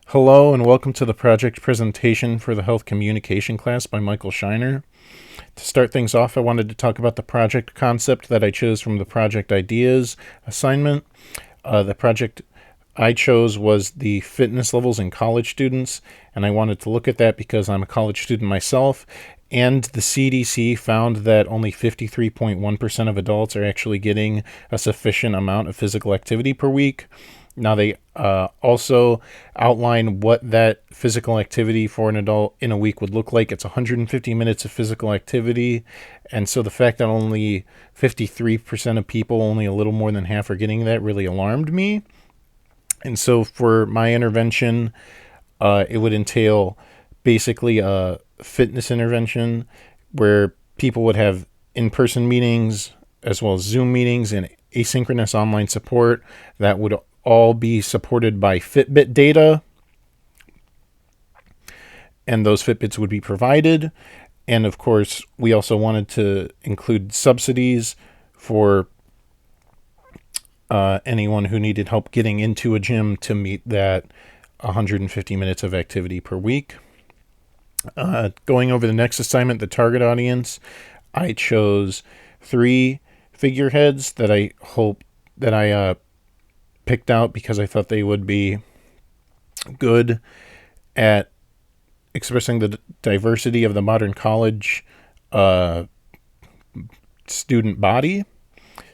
Hello and welcome to the project presentation for the health communication class by Michael Shiner. To start things off, I wanted to talk about the project concept that I chose from the project ideas assignment. The project I chose was the fitness levels in college students, and I wanted to look at that because I'm a college student myself, and the CDC found that only 53.1% of adults are actually getting a sufficient amount of physical activity per week. Now, they also outline what that physical activity for an adult in a week would look like. It's 150 minutes of physical activity. And so the fact that only 53% of people, only a little more than half, are getting that really alarmed me. And so for my intervention, it would entail basically a fitness intervention where people would have in-person meetings as well as Zoom meetings and asynchronous online support that would all be supported by Fitbit data, and those Fitbits would be provided. And of course, we also wanted to include subsidies for anyone who needed help getting into a gym to meet that 150 minutes of activity per week. Going over the next assignment, the target audience, I chose 3 figureheads that I picked out because I thought they would be good at expressing the diversity of the modern college student body.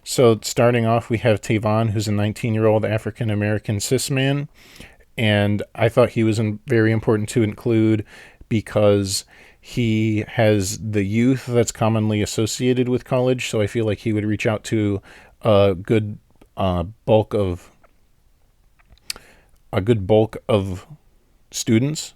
So starting off, we have Tavon, who's a 19-year-old African-American cis man, and I thought he was very important to include because he has the youth that's commonly associated with college, so I feel like he would reach out to a good bulk of students.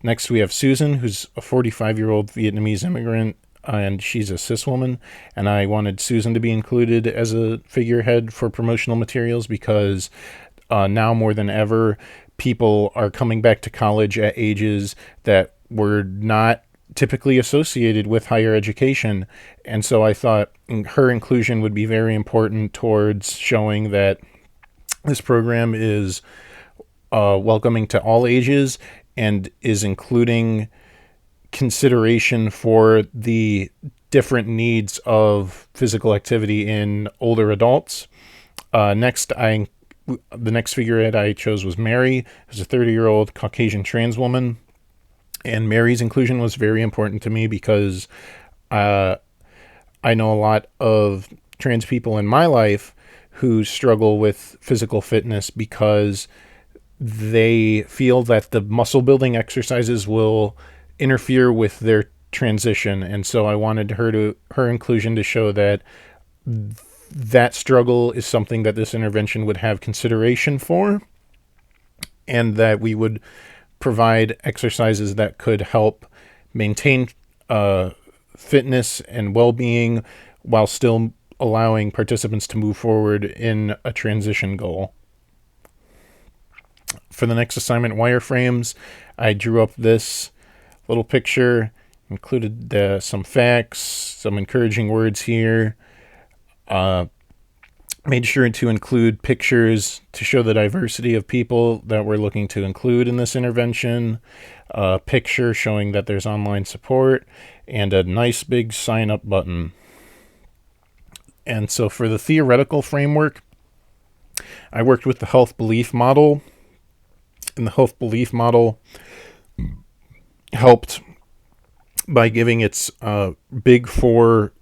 Next, we have Susan, who's a 45-year-old Vietnamese immigrant, and she's a cis woman. And I wanted Susan to be included as a figurehead for promotional materials because now more than ever, people are coming back to college at ages that were not typically associated with higher education. And so I thought her inclusion would be very important towards showing that this program is welcoming to all ages and is including consideration for the different needs of physical activity in older adults. The next figurehead I chose was Mary, who's a 30-year-old Caucasian trans woman. And Mary's inclusion was very important to me because I know a lot of trans people in my life who struggle with physical fitness because they feel that the muscle building exercises will interfere with their transition. And so I wanted her inclusion to show that that struggle is something that this intervention would have consideration for, and that we would provide exercises that could help maintain fitness and well-being while still allowing participants to move forward in a transition goal. For the next assignment, wireframes, I drew up this little picture, included some facts, some encouraging words here, made sure to include pictures to show the diversity of people that we're looking to include in this intervention, a picture showing that there's online support, and a nice big sign up button. And so for the theoretical framework, I worked with the health belief model, and the health belief model helped by giving its big four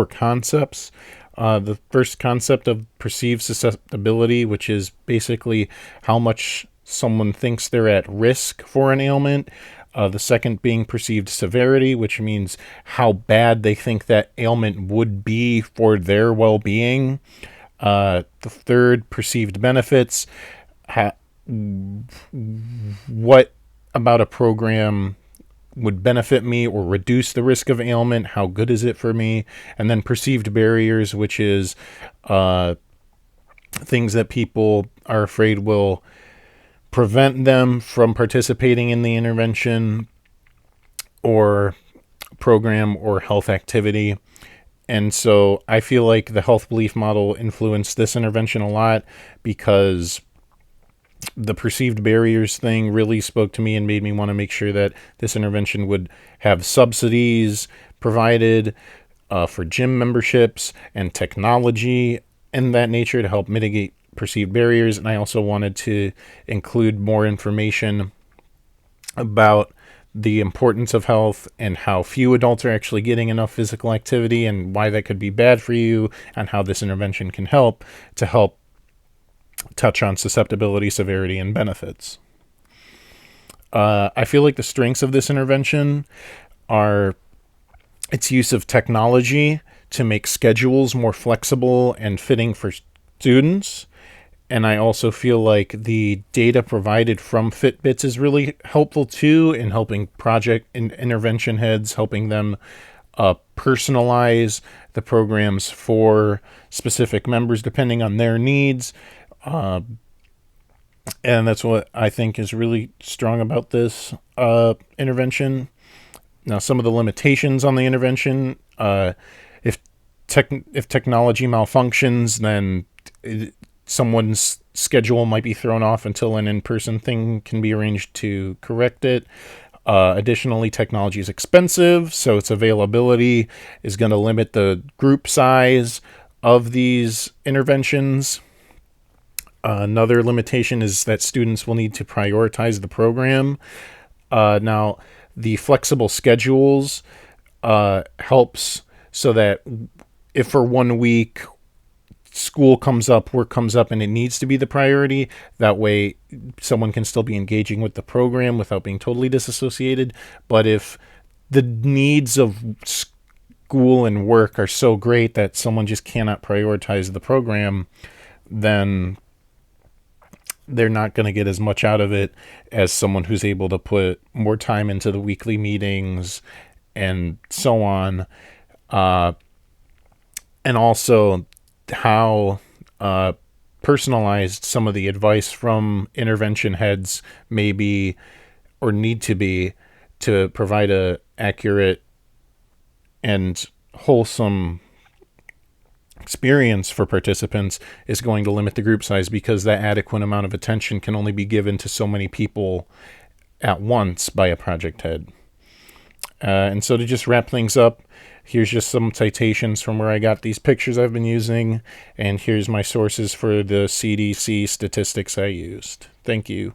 concepts. The first concept of perceived susceptibility, which is basically how much someone thinks they're at risk for an ailment. The second being perceived severity, which means how bad they think that ailment would be for their well-being. The third, perceived benefits. What about a program would benefit me or reduce the risk of ailment? How good is it for me? And then perceived barriers, which is things that people are afraid will prevent them from participating in the intervention or program or health activity. And so I feel like the health belief model influenced this intervention a lot because The perceived barriers thing really spoke to me and made me want to make sure that this intervention would have subsidies provided for gym memberships and technology and that nature to help mitigate perceived barriers. And I also wanted to include more information about the importance of health and how few adults are actually getting enough physical activity and why that could be bad for you, and how this intervention can help to help touch on susceptibility, severity, and benefits. I feel like the strengths of this intervention are its use of technology to make schedules more flexible and fitting for students. And I also feel like the data provided from Fitbits is really helpful too in helping project and intervention heads, helping them personalize the programs for specific members depending on their needs. And that's what I think is really strong about this intervention. Now, some of the limitations on the intervention, if technology malfunctions, then someone's schedule might be thrown off until an in-person thing can be arranged to correct it. Additionally, technology is expensive, so its availability is going to limit the group size of these interventions. Another limitation is that students will need to prioritize the program. Now, the flexible schedules helps so that if for 1 week school comes up, work comes up, and it needs to be the priority, that way someone can still be engaging with the program without being totally disassociated. But if the needs of school and work are so great that someone just cannot prioritize the program, then they're not going to get as much out of it as someone who's able to put more time into the weekly meetings and so on. And also how personalized some of the advice from intervention heads may be or need to be to provide a accurate and wholesome experience for participants is going to limit the group size, because that adequate amount of attention can only be given to so many people at once by a project head. And so to just wrap things up, here's just some citations from where I got these pictures I've been using, and here's my sources for the CDC statistics I used. Thank you.